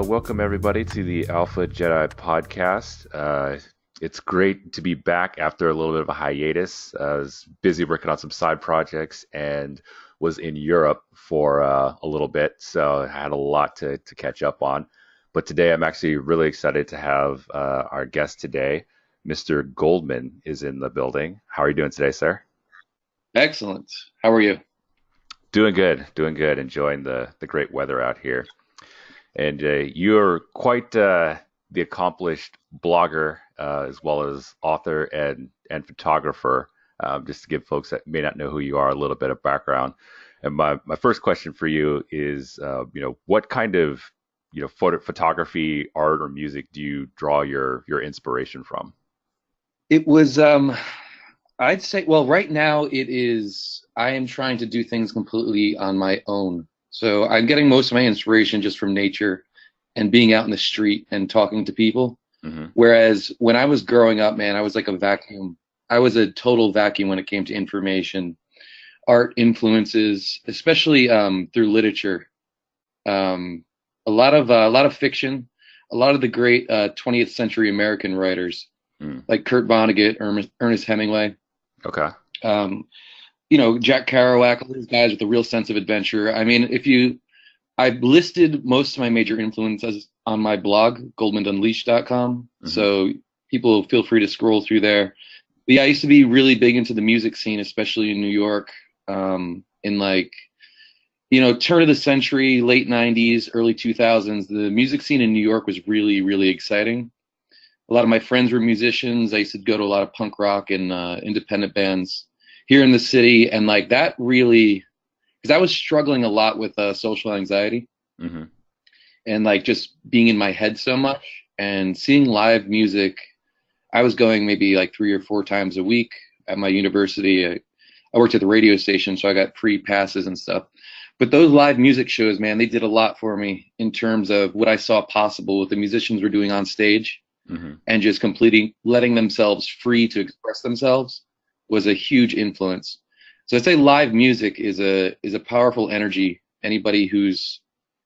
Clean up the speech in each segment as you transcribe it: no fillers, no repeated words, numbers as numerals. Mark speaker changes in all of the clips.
Speaker 1: welcome everybody to the Alpha Jedi Podcast. It's great to be back after a little bit of a hiatus. I was busy working on some side projects and was in Europe for a little bit, so I had a lot to catch up on. But today I'm actually really excited to have our guest today, Mr. Goldmund, is in the building. How are you doing today, sir?
Speaker 2: Excellent. How are you?
Speaker 1: Doing good, doing good. Enjoying the great weather out here. And you're quite the accomplished blogger, as well as author and photographer. Just to give folks that may not know who you are a little bit of background. And my first question for you is, what kind of photography, art, or music do you draw your inspiration from?
Speaker 2: It was, I'd say, well, right now I am trying to do things completely on my own. So I'm getting most of my inspiration just from nature and being out in the street and talking to people.
Speaker 1: Hmm.
Speaker 2: Whereas when I was growing up, man, I was like a vacuum. I was a total vacuum when it came to information, art influences, especially through literature. A lot of fiction, a lot of the great 20th century American writers
Speaker 1: Mm.
Speaker 2: like Kurt Vonnegut, Ernest Hemingway.
Speaker 1: Okay.
Speaker 2: Um, Jack Kerouac, all these guys with a real sense of adventure. I mean, I've listed most of my major influences on my blog, goldmundunleashed.com.
Speaker 1: Hmm.
Speaker 2: So people feel free to scroll through there. But yeah, I used to be really big into the music scene, especially in New York, in like, turn of the century, late 90s, early 2000s. The music scene in New York was really, really exciting. A lot of my friends were musicians. I used to go to a lot of punk rock and independent bands here in the city, and like that really, because I was struggling a lot with social anxiety
Speaker 1: Hmm.
Speaker 2: and like just being in my head so much, and seeing live music. I was going maybe like 3 or 4 times a week at my university. I worked at the radio station, so I got free passes and stuff. But those live music shows, man, they did a lot for me in terms of what I saw possible, what the musicians were doing on stage,
Speaker 1: Hmm.
Speaker 2: and just letting themselves free to express themselves was a huge influence. So I'd say live music is a powerful energy anybody who's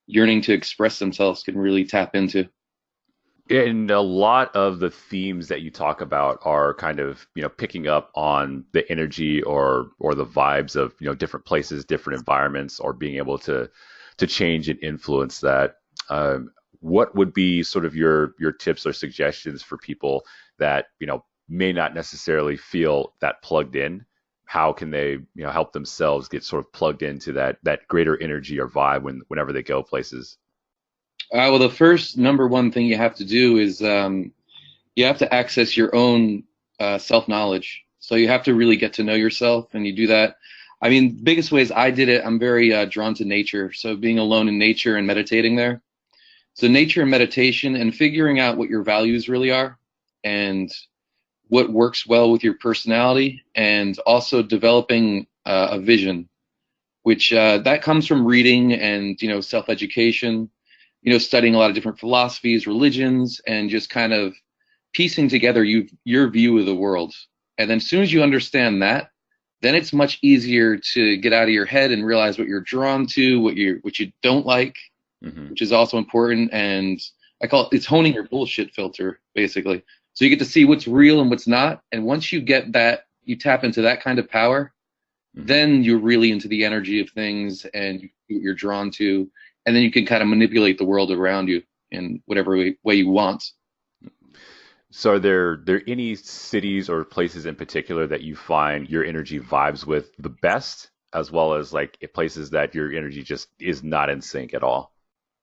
Speaker 2: yearning to express themselves can really tap into.
Speaker 1: And a lot of the themes that you talk about are kind of, picking up on the energy or the vibes of, different places, different environments, or being able to change and influence that. What would be sort of your tips or suggestions for people that, may not necessarily feel that plugged in? How can they, help themselves get sort of plugged into that greater energy or vibe whenever they go places?
Speaker 2: Well, the first number one thing you have to do is you have to access your own self-knowledge. So you have to really get to know yourself, and you do that. I mean, the biggest ways I did it, I'm very drawn to nature. So being alone in nature and meditating there. So nature and meditation and figuring out what your values really are and what works well with your personality, and also developing a vision, which that comes from reading and, self-education, studying a lot of different philosophies, religions, and just kind of piecing together your view of the world. And then as soon as you understand that, then it's much easier to get out of your head and realize what you're drawn to, what you don't like,
Speaker 1: Hmm.
Speaker 2: which is also important. And I call it's honing your bullshit filter, basically. So you get to see what's real and what's not. And once you get that, you tap into that kind of power,
Speaker 1: Hmm.
Speaker 2: then you're really into the energy of things and you're drawn to, and then you can kind of manipulate the world around you in whatever way you want.
Speaker 1: So are there any cities or places in particular that you find your energy vibes with the best, as well as like places that your energy just is not in sync at all?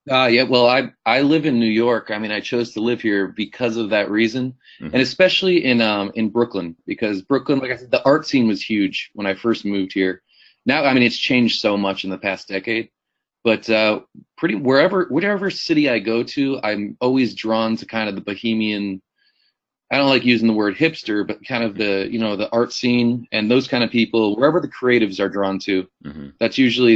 Speaker 2: Yeah, well, I live in New York. I mean, I chose to live here because of that reason, and
Speaker 1: Hmm.
Speaker 2: especially in Brooklyn, because Brooklyn, like I said, the art scene was huge when I first moved here. Now, I mean, it's changed so much in the past decade, but pretty whatever city I go to, I'm always drawn to kind of the bohemian. I don't like using the word hipster, but kind of the art scene and those kind of people, wherever the creatives are drawn to.
Speaker 1: Hmm.
Speaker 2: That's usually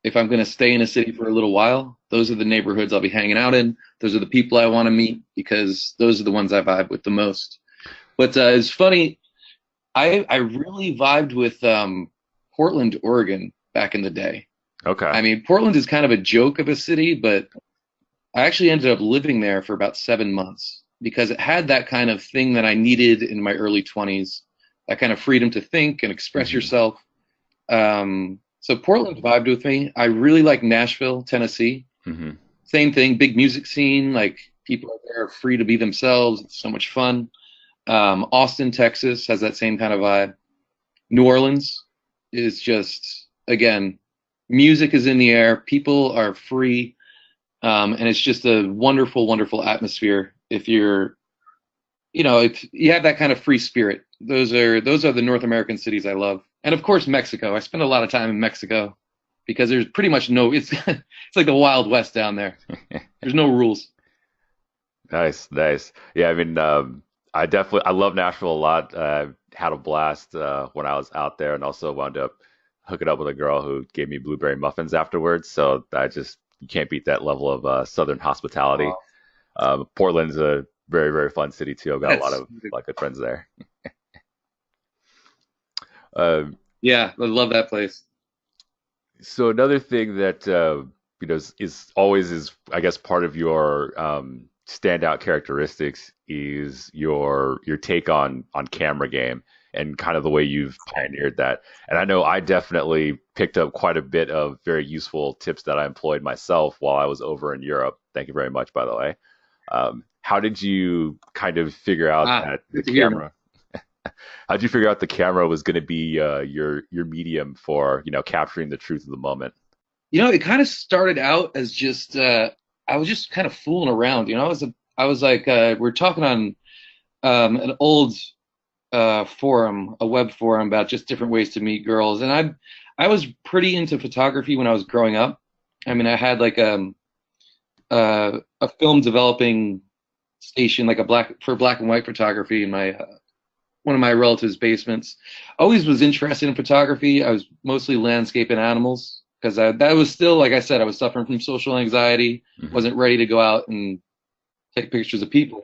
Speaker 2: if I'm going to stay in a city for a little while, those are the neighborhoods I'll be hanging out in. Those are the people I want to meet because those are the ones I vibe with the most. But it's funny, I really vibed with Portland, Oregon back in the day.
Speaker 1: Okay.
Speaker 2: I mean, Portland is kind of a joke of a city, but I actually ended up living there for about 7 months because it had that kind of thing that I needed in my early 20s, that kind of freedom to think and express
Speaker 1: Hmm.
Speaker 2: yourself. So Portland vibed with me. I really like Nashville, Tennessee.
Speaker 1: Hmm.
Speaker 2: Same thing, big music scene. Like people are there free to be themselves. It's so much fun. Austin, Texas has that same kind of vibe. New Orleans is just, again, music is in the air. People are free. And it's just a wonderful, wonderful atmosphere. If you're, if you have that kind of free spirit, those are the North American cities I love. And of course, Mexico. I spend a lot of time in Mexico because there's pretty much no, it's it's like the Wild West down there. There's no rules.
Speaker 1: Nice, nice. Yeah, I mean, I love Nashville a lot. Had a blast when I was out there, and also wound up hooking up with a girl who gave me blueberry muffins afterwards. So I just you can't beat that level of Southern hospitality.
Speaker 2: Oh,
Speaker 1: Portland's a very, very fun city too. I've got a
Speaker 2: that's
Speaker 1: lot of good friends there. Uh,
Speaker 2: yeah, I love that place.
Speaker 1: so another thing that is always is I guess part of your standout characteristics is your take on camera game and kind of the way you've pioneered that. And I know I definitely picked up quite a bit of very useful tips that I employed myself while I was over in Europe. Thank you very much, by the way. How did you kind of figure out
Speaker 2: Ah,
Speaker 1: that the
Speaker 2: good to hear, man.
Speaker 1: camera? How did you figure out the camera was going to be your medium for capturing the truth of the moment?
Speaker 2: It kind of started out as just I was just kind of fooling around. I was like we're talking on an old forum, a web forum about just different ways to meet girls, and I was pretty into photography when I was growing up. I mean, I had like a film developing station, like a black and white photography in my one of my relatives' basements. Always was interested in photography. I was mostly landscape and animals because that was still, like I said, I was suffering from social anxiety,
Speaker 1: Hmm.
Speaker 2: wasn't ready to go out and take pictures of people.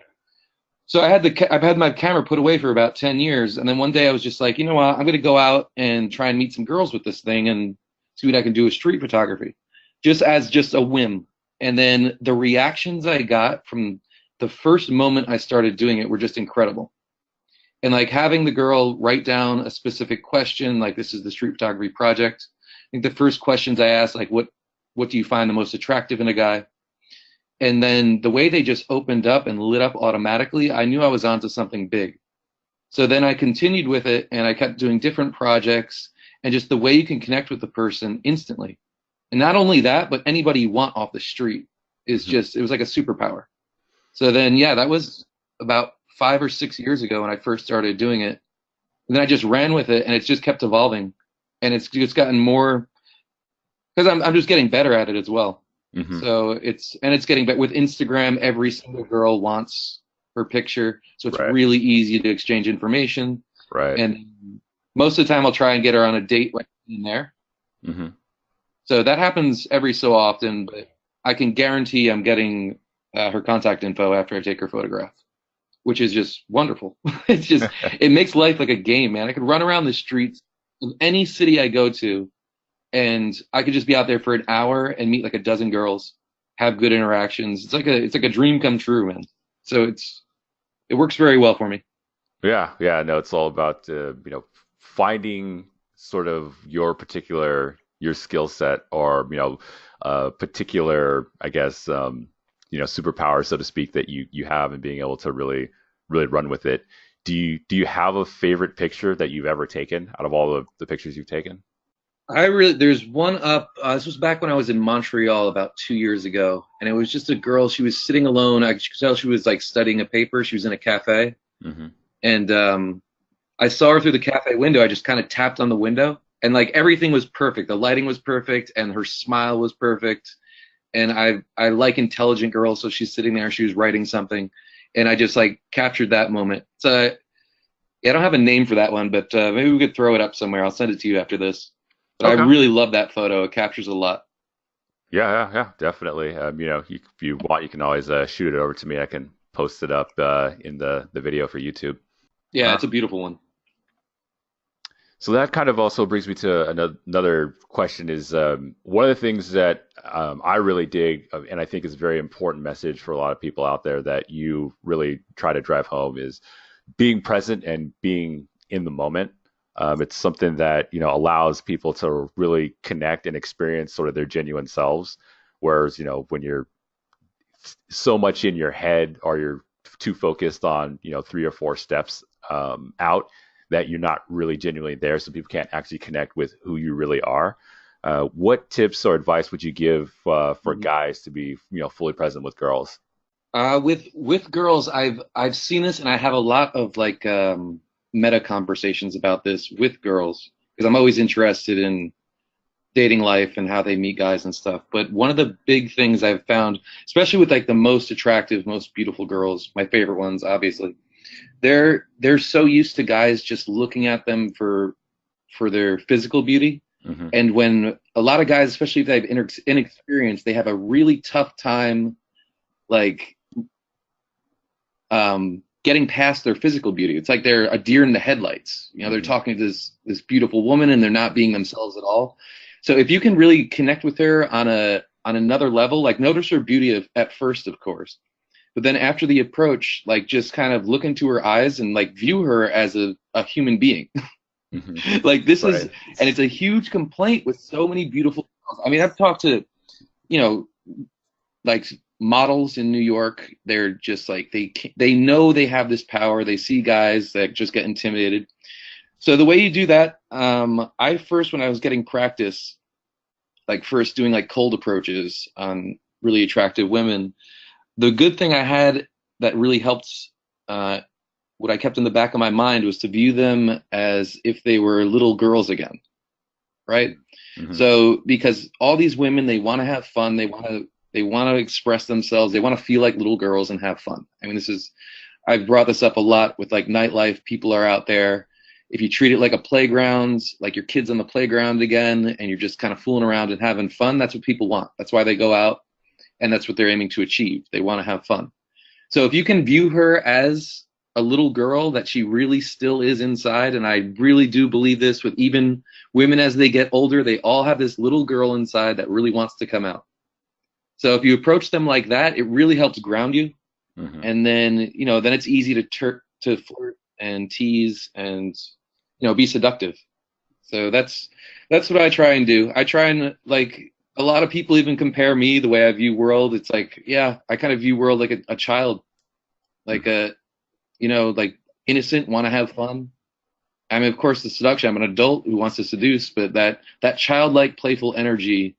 Speaker 2: So I've had my camera put away for about 10 years. And then one day I was just like, you know what? I'm going to go out and try and meet some girls with this thing and see what I can do with street photography, just a whim. And then the reactions I got from the first moment I started doing it were just incredible. And like having the girl write down a specific question, like this is the street photography project. I think the first questions I asked, like what do you find the most attractive in a guy? And then the way they just opened up and lit up automatically, I knew I was onto something big. So then I continued with it and I kept doing different projects and just the way you can connect with the person instantly. And not only that, but anybody you want off the street is
Speaker 1: Hmm.
Speaker 2: just, it was like a superpower. So then, yeah, that was about 5 or 6 years ago when I first started doing it. And then I just ran with it and it's just kept evolving. And it's just gotten more, because I'm just getting better at it as well.
Speaker 1: Hmm.
Speaker 2: So it's getting better with Instagram. Every single girl wants her picture, so it's
Speaker 1: Right,
Speaker 2: really easy to exchange information.
Speaker 1: right.
Speaker 2: And most of the time, I'll try and get her on a date right in there.
Speaker 1: Hmm.
Speaker 2: So that happens every so often, but I can guarantee I'm getting her contact info after I take her photograph, which is just wonderful. It makes life like a game, man. I could run around the streets of any city I go to and I could just be out there for an hour and meet like a dozen girls, have good interactions. It's like a dream come true, man. So it works very well for me.
Speaker 1: Yeah, yeah, no, it's all about finding sort of your skill set or particular I guess superpower so to speak that you have and being able to really run with it. Do you have a favorite picture that you've ever taken out of all the pictures you've taken?
Speaker 2: There's one up. This was back when I was in Montreal about 2 years ago, and it was just a girl. She was sitting alone. I could tell she was like studying a paper. She was in a cafe,
Speaker 1: Hmm.
Speaker 2: and I saw her through the cafe window. I just kind of tapped on the window, and like everything was perfect. The lighting was perfect, and her smile was perfect. And I like intelligent girls, so she's sitting there. She was writing something, and I just like captured that moment. So yeah, I don't have a name for that one, but maybe we could throw it up somewhere. I'll send it to you after this. But I
Speaker 1: Okay.
Speaker 2: really love that photo. It captures a lot.
Speaker 1: Yeah, yeah, yeah, definitely. If you want, you can always shoot it over to me. I can post it up in the video for YouTube.
Speaker 2: Yeah,
Speaker 1: Uh,
Speaker 2: it's a beautiful one.
Speaker 1: So that kind of also brings me to another question is one of the things that I really dig and I think is a very important message for a lot of people out there that you really try to drive home is being present and being in the moment. It's something that, allows people to really connect and experience sort of their genuine selves. Whereas, when you're so much in your head or you're too focused on, three or four steps out that you're not really genuinely there. So people can't actually connect with who you really are. What tips or advice would you give for guys to be, fully present with girls?
Speaker 2: With girls, I've seen this, and I have a lot of like meta conversations about this with girls because I'm always interested in dating life and how they meet guys and stuff. But one of the big things I've found, especially with like the most attractive, most beautiful girls, my favorite ones, obviously, they're so used to guys just looking at them for their physical beauty.
Speaker 1: Mm-hmm.
Speaker 2: And when a lot of guys, especially if they have inexperience, they have a really tough time like getting past their physical beauty. It's like they're a deer in the headlights. They're talking to this beautiful woman and they're not being themselves at all. So if you can really connect with her on another level, like notice her beauty at first, of course, but then after the approach, like just kind of look into her eyes and like view her as a human being.
Speaker 1: Mm-hmm.
Speaker 2: Like this
Speaker 1: Right.
Speaker 2: is, and it's a huge complaint with so many beautiful girls. I mean, I've talked to, like models in New York. They're just like, they know they have this power. They see guys that just get intimidated. So the way you do that, I first, when I was getting practice, like first doing like cold approaches on really attractive women, the good thing I had that really helped, what I kept in the back of my mind was to view them as if they were little girls again, right?
Speaker 1: Mm-hmm.
Speaker 2: So because all these women, they want to have fun, they want to express themselves, they want to feel like little girls and have fun. I mean, I've brought this up a lot with like nightlife. People are out there. If you treat it like a playground, like your kid's on the playground again, and you're just kind of fooling around and having fun, that's what people want. That's why they go out, and that's what they're aiming to achieve. They want to have fun. So if you can view her as a little girl that she really still is inside, and I really do believe this with even women as they get older, they all have this little girl inside that really wants to come out. So if you approach them like that, it really helps ground you.
Speaker 1: Mm-hmm.
Speaker 2: And then, then it's easy to flirt and tease and, be seductive. So that's what I try and do. I try and, like, a lot of people even compare me the way I view world. It's like, yeah, I kind of view world like a child, like like innocent, want to have fun. I mean, of course, the seduction, I'm an adult who wants to seduce, but that childlike, playful energy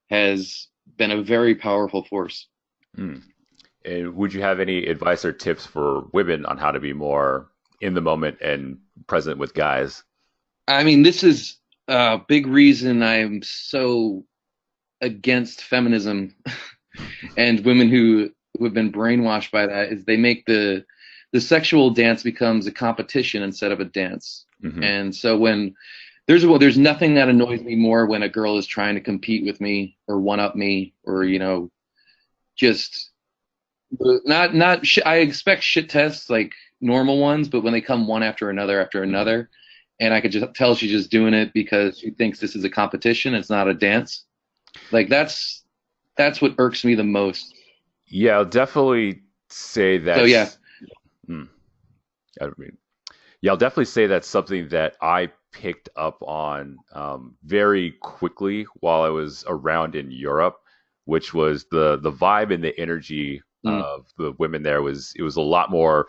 Speaker 2: has been a very powerful force.
Speaker 1: Mm. And would you have any advice or tips for women on how to be more in the moment and present with guys?
Speaker 2: I mean, this is a big reason I am so against feminism and women who have been brainwashed by that is they make the sexual dance becomes a competition instead of a dance. Mm-hmm. And so when there's nothing that annoys me more when a girl is trying to compete with me or one up me or, just not I expect shit tests like normal ones, but when they come one after another, and I could just tell she's just doing it because she thinks this is a competition, it's not a dance. Like that's what irks me the most.
Speaker 1: Yeah, I'll definitely say that.
Speaker 2: So yeah.
Speaker 1: I'll definitely say that's something that I picked up on very quickly while I was around in Europe, which was the vibe and the energy of the women there it was a lot more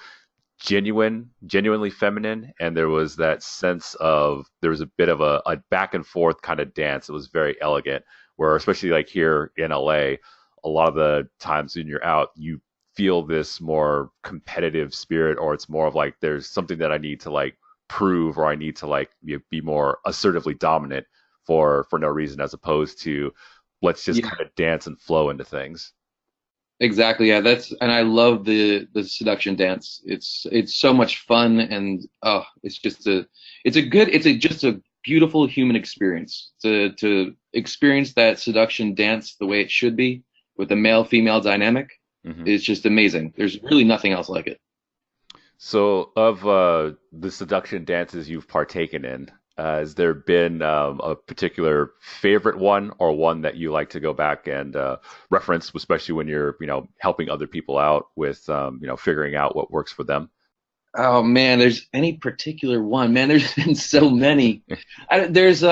Speaker 1: genuinely feminine, and there was that sense of there was a bit of a back and forth kind of dance. It was very elegant, where especially like here in LA, a lot of the times when you're out, you feel this more competitive spirit, or it's more of like there's something that I need to like prove, or I need to like be more assertively dominant for no reason, as opposed to let's just kind of dance and flow into things.
Speaker 2: Exactly. Yeah, and I love the seduction dance. It's so much fun, and it's just a beautiful human experience to experience that seduction dance the way it should be with the male female dynamic. Mm-hmm. Is just amazing. There's really nothing else like it.
Speaker 1: So of the seduction dances you've partaken in, Has there been a particular favorite one or one that you like to go back and reference, especially when you're, helping other people out with, figuring out what works for them?
Speaker 2: Oh man, there's any particular one? Man, there's been so many. There's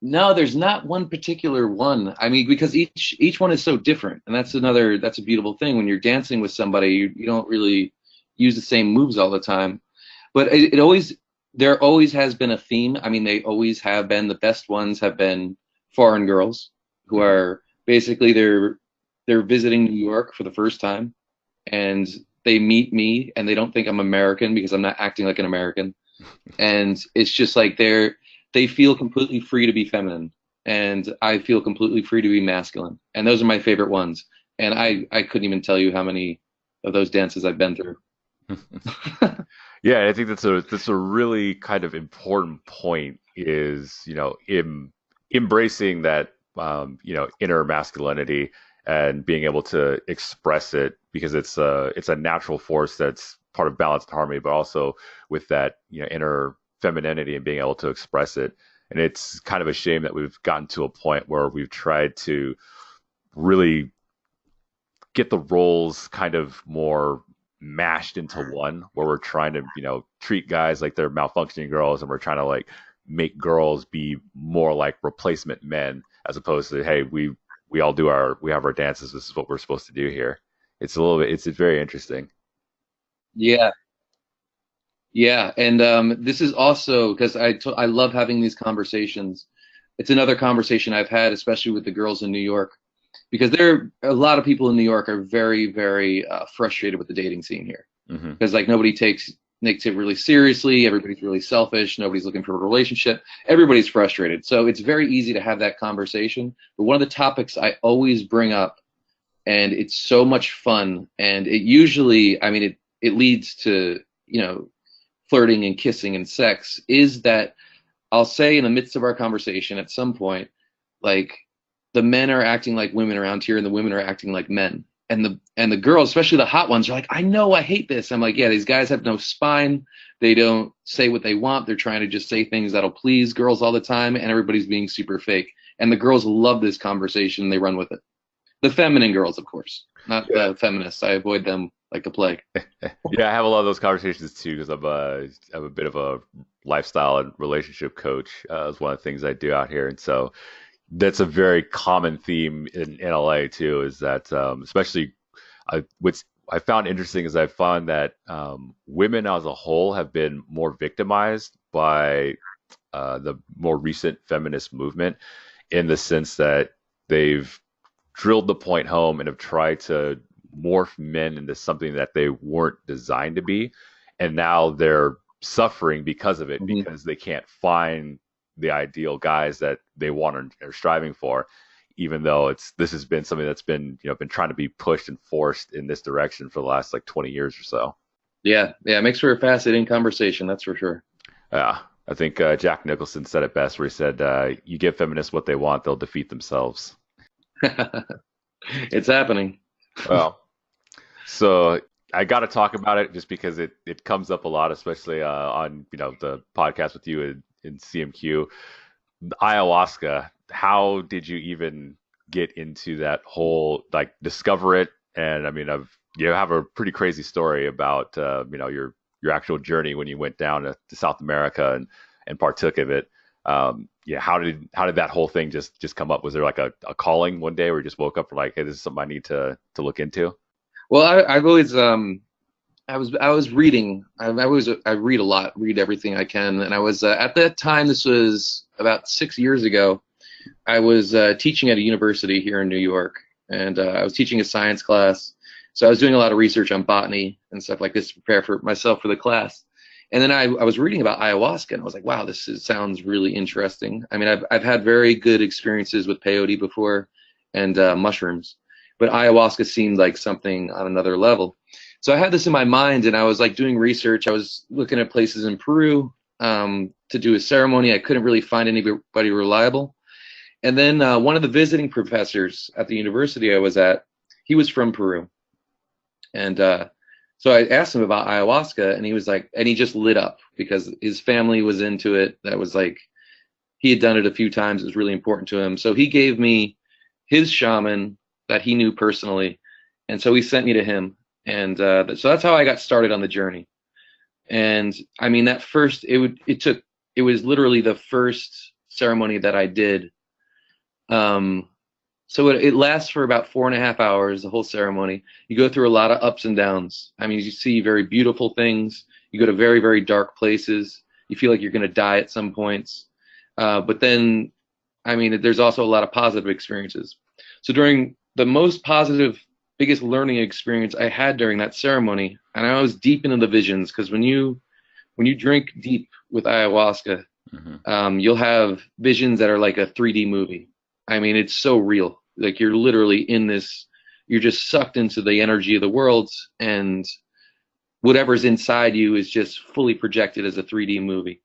Speaker 2: no, there's not one particular one. I mean, because each one is so different, and that's a beautiful thing when you're dancing with somebody. You don't really use the same moves all the time, but there always has been a theme. I mean, they always have been. The best ones have been foreign girls who are basically they're visiting New York for the first time, and they meet me and they don't think I'm American because I'm not acting like an American, and it's just like they feel completely free to be feminine, and I feel completely free to be masculine, and those are my favorite ones. And I couldn't even tell you how many of those dances I've been through.
Speaker 1: Yeah, I think that's a really kind of important point is, embracing that, inner masculinity and being able to express it because it's a natural force that's part of balance and harmony, but also with that, inner femininity and being able to express it. And it's kind of a shame that we've gotten to a point where we've tried to really get the roles kind of more mashed into one, where we're trying to, treat guys like they're malfunctioning girls, and we're trying to like make girls be more like replacement men, as opposed to, hey, we all we have our dances. This is what we're supposed to do here. It's very interesting.
Speaker 2: Yeah, yeah, and this is also because I love having these conversations. It's another conversation I've had, especially with the girls in New York, because a lot of people in New York are very, very frustrated with the dating scene here,
Speaker 1: Hmm.
Speaker 2: because like nobody takes it really seriously. Everybody's really selfish. Nobody's looking for a relationship. Everybody's frustrated. So it's very easy to have that conversation. But one of the topics I always bring up, and it's so much fun, and it usually, I mean, it leads to, flirting and kissing and sex, is that I'll say in the midst of our conversation at some point, like, the men are acting like women around here and the women are acting like men. And the girls, especially the hot ones, are like, I know, I hate this. I'm like, yeah, these guys have no spine. They don't say what they want. They're trying to just say things that'll please girls all the time, and everybody's being super fake. And the girls love this conversation. They run with it. The feminine girls, of course, not the feminists. I avoid them like the plague.
Speaker 1: Yeah, I have a lot of those conversations too because I'm a bit of a lifestyle and relationship coach. Is one of the things I do out here, and so that's a very common theme in LA too. Is that especially what's I found interesting is I found that women as a whole have been more victimized by the more recent feminist movement in the sense that they've drilled the point home and have tried to morph men into something that they weren't designed to be. And now they're suffering because of it
Speaker 2: Mhm.
Speaker 1: because they can't find the ideal guys that they want and are striving for, even though this has been something that's been trying to be pushed and forced in this direction for the last like 20 years or so.
Speaker 2: Yeah, yeah, it makes for a fascinating conversation, that's for sure.
Speaker 1: Yeah. I think Jack Nicholson said it best, where he said, "You give feminists what they want, they'll defeat themselves."
Speaker 2: It's happening.
Speaker 1: Well, so I got to talk about it just because it comes up a lot, especially on the podcast with you in CMQ. Ayahuasca. How did you even get into that whole like discover it? And I mean, you have a pretty crazy story about your actual journey when you went down to South America and partook of it. Yeah, how did that whole thing just come up? Was there like a calling one day where you just woke up and like, hey, this is something I need to look into?
Speaker 2: Well, I've always I was reading. I read a lot, read everything I can, and I was at that time. This was about 6 years ago. I was teaching at a university here in New York, and I was teaching a science class. So I was doing a lot of research on botany and stuff like this to prepare for myself for the class. And then I was reading about ayahuasca, and I was like, wow, sounds really interesting. I mean, I've had very good experiences with peyote before and mushrooms, but ayahuasca seemed like something on another level. So I had this in my mind, and I was like doing research. I was looking at places in Peru to do a ceremony. I couldn't really find anybody reliable. And then one of the visiting professors at the university I was at, he was from Peru. And So I asked him about ayahuasca, and he was like, and he just lit up because his family was into it. That was like, he had done it a few times. It was really important to him. So he gave me his shaman that he knew personally. And so he sent me to him. And so that's how I got started on the journey. And I mean, it was literally the first ceremony that I did. So it lasts for about 4.5 hours, the whole ceremony. You go through a lot of ups and downs. I mean, you see very beautiful things. You go to very, very dark places. You feel like you're going to die at some points. But then, I mean, there's also a lot of positive experiences. So during the most positive, biggest learning experience I had during that ceremony, and I was deep into the visions, because when you drink deep with ayahuasca, you'll have visions that are like a 3D movie. I mean, it's so real. Like, you're literally in this, you're just sucked into the energy of the world, and whatever's inside you is just fully projected as a 3D movie.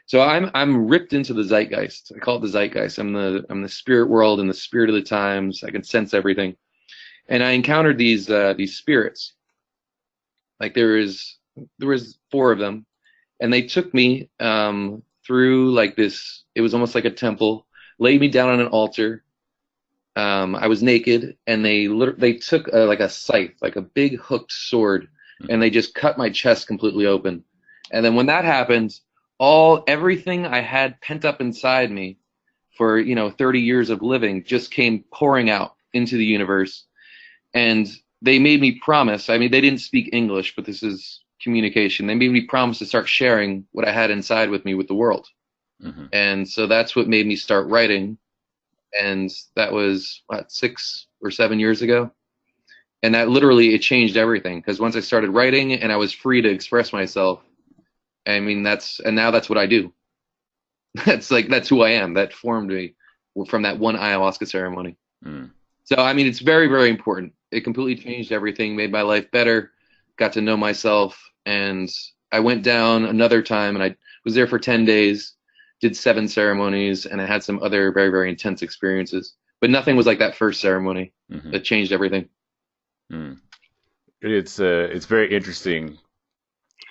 Speaker 2: So I'm ripped into the zeitgeist. I call it the zeitgeist. I'm the spirit world and the spirit of the times. I can sense everything. And I encountered these spirits. Like, there was 4 of them, and they took me through like this. It was almost like a temple. Laid me down on an altar. I was naked, and they took like a scythe, like a big hooked sword, and they just cut my chest completely open. And then when that happened, everything I had pent up inside me for 30 years of living just came pouring out into the universe. And they made me promise. I mean, they didn't speak English, but this is communication. They made me promise to start sharing what I had inside with me with the world. And so that's what made me start writing. And that was 6 or 7 years ago. And that literally, it changed everything, because once I started writing and I was free to express myself, I mean, now that's what I do. That's who I am. That formed me from that one ayahuasca ceremony. So, I mean, it's very, very important. It completely changed everything, made my life better, got to know myself. And I went down another time, and I was there for 10 days, did 7 ceremonies, and I had some other very, very intense experiences. But nothing was like that first ceremony that changed everything.
Speaker 1: It's very interesting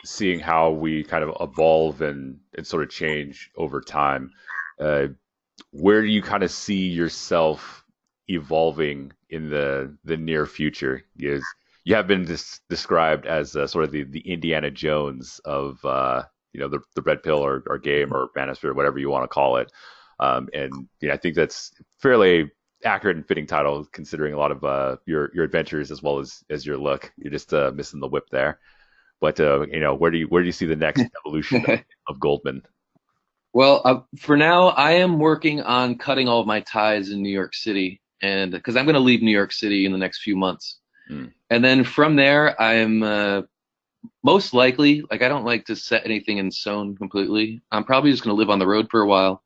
Speaker 1: seeing how we kind of evolve and sort of change over time. Where do you kind of see yourself evolving in the near future? Because you have been described as sort of the Indiana Jones of the red pill or game or manosphere, whatever you want to call it. And I think that's fairly accurate and fitting title, considering a lot of your adventures as well as your look. You're just missing the whip there. But where do you see the next evolution of Goldmund?
Speaker 2: Well, for now, I am working on cutting all of my ties in New York City, and because I'm going to leave New York City in the next few months. And then from there, I'm most likely, like, I don't like to set anything in stone completely. I'm probably just going to live on the road for a while.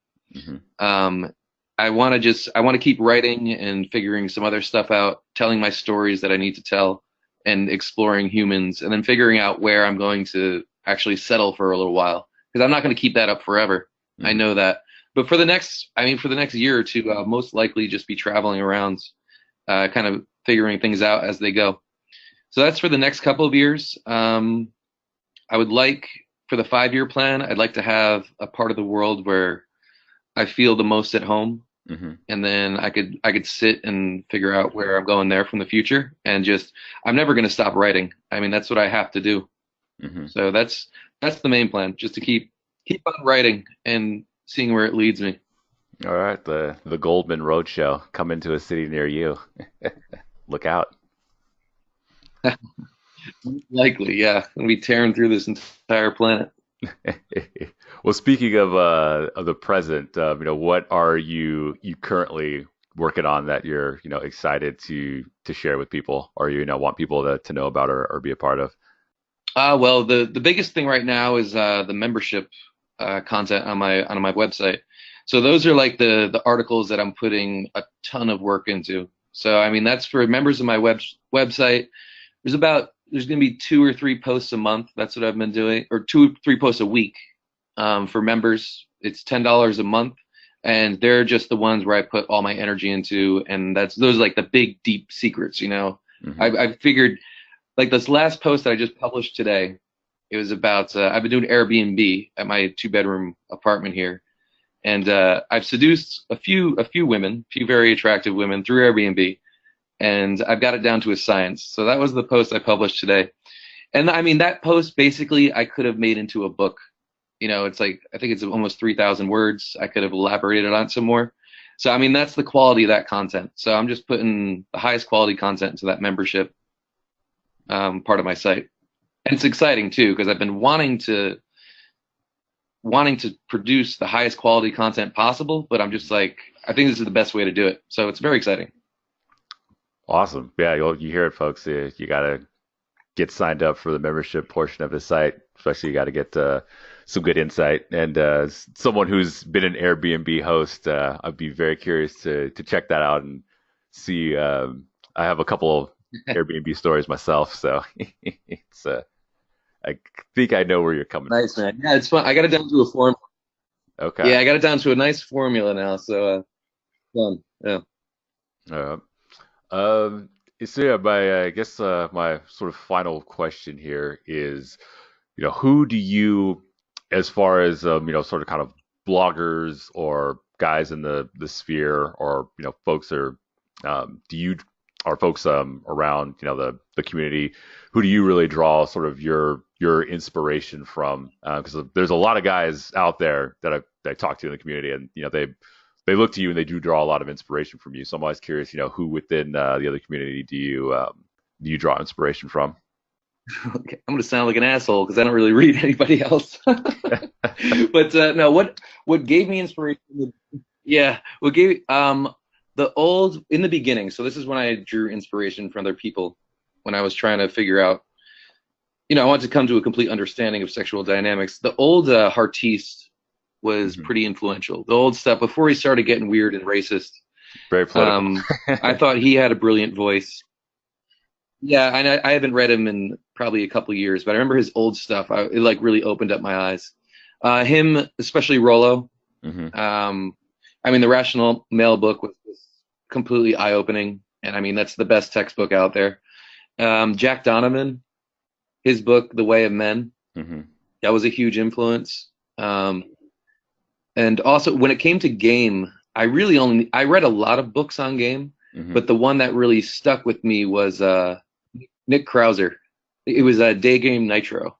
Speaker 2: I want to keep writing and figuring some other stuff out, telling my stories that I need to tell, and exploring humans, and then figuring out where I'm going to actually settle for a little while, because I'm not going to keep that up forever. I know that. But for the next year or two, I'll most likely just be traveling around, kind of figuring things out as they go. So that's for the next couple of years. I would like, for the 5-year plan, I'd like to have a part of the world where I feel the most at home. And then I could sit and figure out where I'm going there from the future, and I'm never going to stop writing. I mean, that's what I have to do. So that's the main plan, just to keep on writing and seeing where it leads me.
Speaker 1: All right, the Goldmund Roadshow coming to a city near you. Look out.
Speaker 2: Likely, yeah. We'll be tearing through this entire planet.
Speaker 1: Well, speaking of the present, what are you currently working on that you're excited to share with people, or want people to know about or be a part of?
Speaker 2: Well, the biggest thing right now is the membership content on my website. So those are like the articles that I'm putting a ton of work into. So I mean, that's for members of my website. There's going to be 2 or 3 posts a month. That's what I've been doing, or 2 or 3 posts a week. For members, it's $10 a month, and they're just the ones where I put all my energy into, and those are like the big, deep secrets. I figured, like this last post that I just published today, it was about I've been doing Airbnb at my 2-bedroom apartment here, and I've seduced a few women, a few very attractive women through Airbnb, and I've got it down to a science. So that was the post I published today. And I mean, that post basically I could have made into a book. You know, it's like, I think it's almost 3,000 words. I could have elaborated on some more. So, I mean, that's the quality of that content. So I'm just putting the highest quality content into that membership part of my site. And it's exciting too, because I've been wanting to produce the highest quality content possible, but I'm just like, I think this is the best way to do it. So it's very exciting.
Speaker 1: Awesome. Yeah, you hear it, folks. You got to get signed up for the membership portion of the site. Especially, you got to get some good insight. And someone who's been an Airbnb host, I'd be very curious to check that out and see. I have a couple of Airbnb stories myself, so it's I think I know where you're coming
Speaker 2: Nice, man. Yeah, it's fun. I got it down to a formula.
Speaker 1: from. Okay.
Speaker 2: Yeah, I got it down to a nice formula now. So fun. Yeah.
Speaker 1: Uh, um, so yeah, my I guess my sort of final question here is, who do you, as far as sort of kind of bloggers or guys in the sphere, or folks are, do you or folks around the community, who do you really draw sort of your inspiration from? Because there's a lot of guys out there that I talk to in the community, and they look to you and they do draw a lot of inspiration from you. So I'm always curious, who within the other community do you draw inspiration from?
Speaker 2: Okay. I'm gonna sound like an asshole because I don't really read anybody else. But no, what gave me inspiration? Yeah, what gave the old in the beginning. So this is when I drew inspiration from other people when I was trying to figure out. I wanted to come to a complete understanding of sexual dynamics. The old Heartiste was pretty influential. The old stuff before he started getting weird and racist.
Speaker 1: Very political.
Speaker 2: I thought he had a brilliant voice. Yeah, I haven't read him in probably a couple of years, but I remember his old stuff. It like really opened up my eyes. Him, especially Rollo.
Speaker 1: hmm
Speaker 2: I mean, the Rational Male book was just completely eye-opening, and I mean that's the best textbook out there. Jack Donovan, his book The Way of Men,
Speaker 1: hmm
Speaker 2: that was a huge influence. And also when it came to game, I read a lot of books on game,
Speaker 1: hmm
Speaker 2: but the one that really stuck with me was Nick Krauser. It was Day Game Nitro.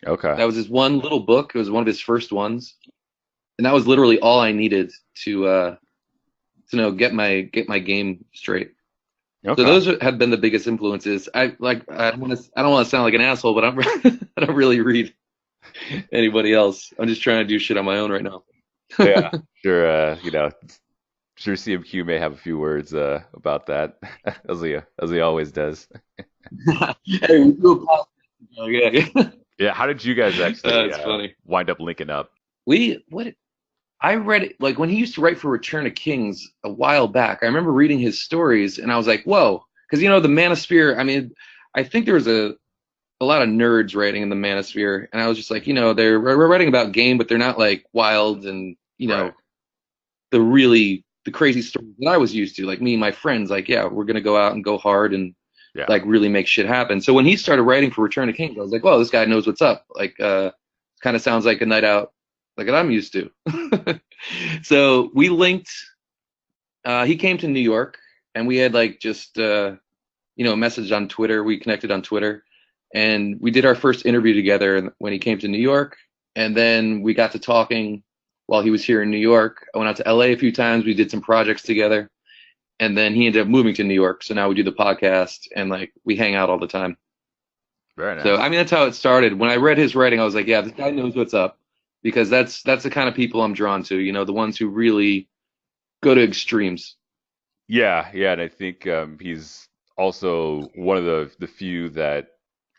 Speaker 1: Okay.
Speaker 2: That was his one little book. It was one of his first ones, and that was literally all I needed to get my game straight. So
Speaker 1: Okay.
Speaker 2: those have been the biggest influences. I don't want to sound like an asshole, but I don't really read anybody else. I'm just trying to do shit on my own right now.
Speaker 1: Yeah. Sure. Sure. CMQ may have a few words about that, as he always does.
Speaker 2: Hey, we do a podcast. Oh, yeah.
Speaker 1: Yeah. How did you guys actually
Speaker 2: That's funny.
Speaker 1: wind up linking up?
Speaker 2: I read it like when he used to write for Return of Kings a while back. I remember reading his stories and I was like, whoa, because the Manosphere. I mean, I think there was a lot of nerds writing in the Manosphere, and I was just like, they're writing about game, but they're not like wild and
Speaker 1: Right.
Speaker 2: the crazy stories that I was used to. Like me and my friends, like, yeah, we're gonna go out and go hard and
Speaker 1: Yeah.
Speaker 2: like really make shit happen. So when he started writing for Return of Kings, I was like, whoa, this guy knows what's up. Like, kind of sounds like a night out, like what I'm used to. So we linked. He came to New York, and we had like just messaged on Twitter. We connected on Twitter, and we did our first interview together when he came to New York. And then we got to talking while he was here in New York. I went out to LA a few times. We did some projects together, and then he ended up moving to New York. So now we do the podcast, and like we hang out all the time.
Speaker 1: Very
Speaker 2: So
Speaker 1: nice.
Speaker 2: I mean, that's how it started. When I read his writing, I was like, yeah, this guy knows what's up, because that's the kind of people I'm drawn to. The ones who really go to extremes.
Speaker 1: Yeah. Yeah. And I think he's also one of the few that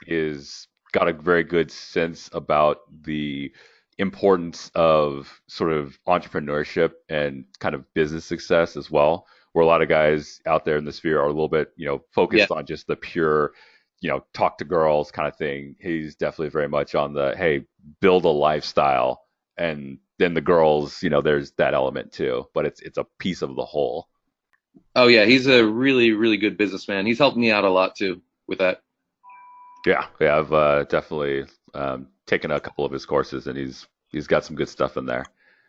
Speaker 1: is got a very good sense about the importance of sort of entrepreneurship and kind of business success as well, where a lot of guys out there in the sphere are a little bit,
Speaker 2: Yeah.
Speaker 1: focused on just the pure, talk to girls kind of thing. He's definitely very much on the, hey, build a lifestyle. And then the girls, there's that element too, but it's a piece of the whole.
Speaker 2: Oh yeah, he's a really, really good businessman. He's helped me out a lot too with that.
Speaker 1: Yeah, I've definitely taken a couple of his courses, and he's got some good stuff in there,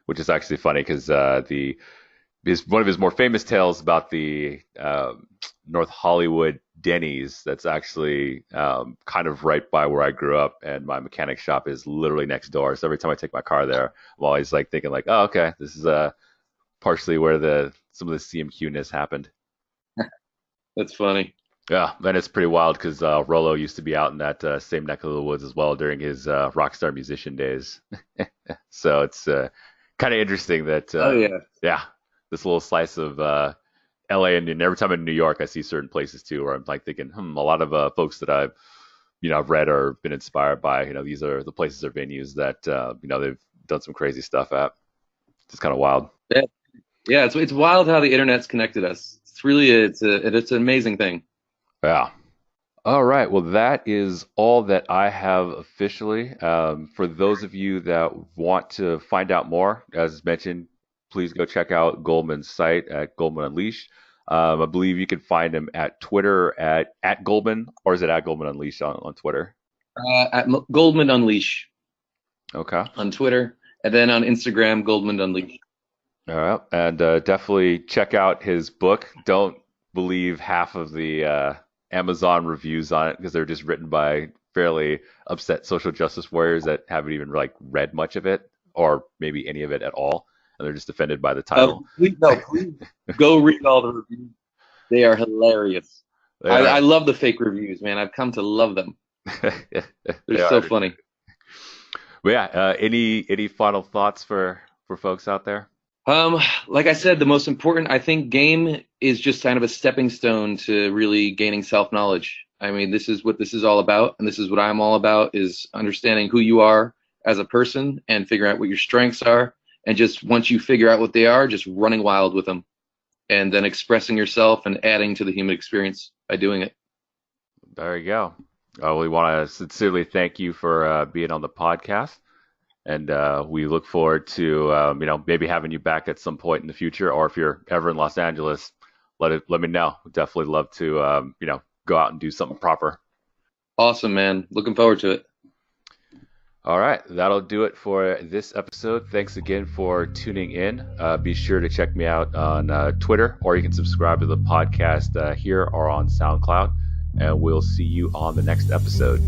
Speaker 1: which is actually funny because the is one of his more famous tales about the North Hollywood Denny's that's actually kind of right by where I grew up, and my mechanic shop is literally next door. So every time I take my car there, I'm always like thinking like, oh, okay, this is partially where the some of the CMQ-ness happened.
Speaker 2: That's funny.
Speaker 1: Yeah, and it's pretty wild because Rolo used to be out in that same neck of the woods as well during his rockstar musician days. So it's kind of interesting that,
Speaker 2: Oh yeah.
Speaker 1: yeah, this little slice of LA, and every time I'm in New York, I see certain places too where I'm like thinking, a lot of folks that I've read or been inspired by, these are the places or venues that, they've done some crazy stuff at. It's kind of wild.
Speaker 2: Yeah, yeah. It's wild how the internet's connected us. It's an amazing thing.
Speaker 1: Yeah. All right. Well, that is all that I have officially. For those of you that want to find out more, as mentioned, please go check out Goldmund's site at Goldmund Unleashed. I believe you can find him at Twitter at Goldmund, or is it at Goldmund Unleashed on Twitter?
Speaker 2: Goldmund Unleash
Speaker 1: Okay.
Speaker 2: on Twitter, and then on Instagram, Goldmund Unleash.
Speaker 1: All right. And definitely check out his book. Don't believe half of the Amazon reviews on it because they're just written by fairly upset social justice warriors that haven't even like read much of it or maybe any of it at all, and they're just offended by the title.
Speaker 2: Please go read all the reviews. They are hilarious. I love the fake reviews, man. I've come to love them. They're so funny.
Speaker 1: But yeah, any final thoughts for folks out there?
Speaker 2: Like I said, the most important, I think, game is just kind of a stepping stone to really gaining self-knowledge. I mean, this is what this is all about, and this is what I'm all about, is understanding who you are as a person and figuring out what your strengths are. And just once you figure out what they are, just running wild with them and then expressing yourself and adding to the human experience by doing it.
Speaker 1: There you go. We want to sincerely thank you for being on the podcast. And we look forward to maybe having you back at some point in the future, or if you're ever in Los Angeles, let me know. We'd definitely love to go out and do something proper.
Speaker 2: Awesome, man. Looking forward to it.
Speaker 1: All right, that'll do it for this episode. Thanks again for tuning in. Be sure to check me out on Twitter, or you can subscribe to the podcast here or on SoundCloud, and we'll see you on the next episode.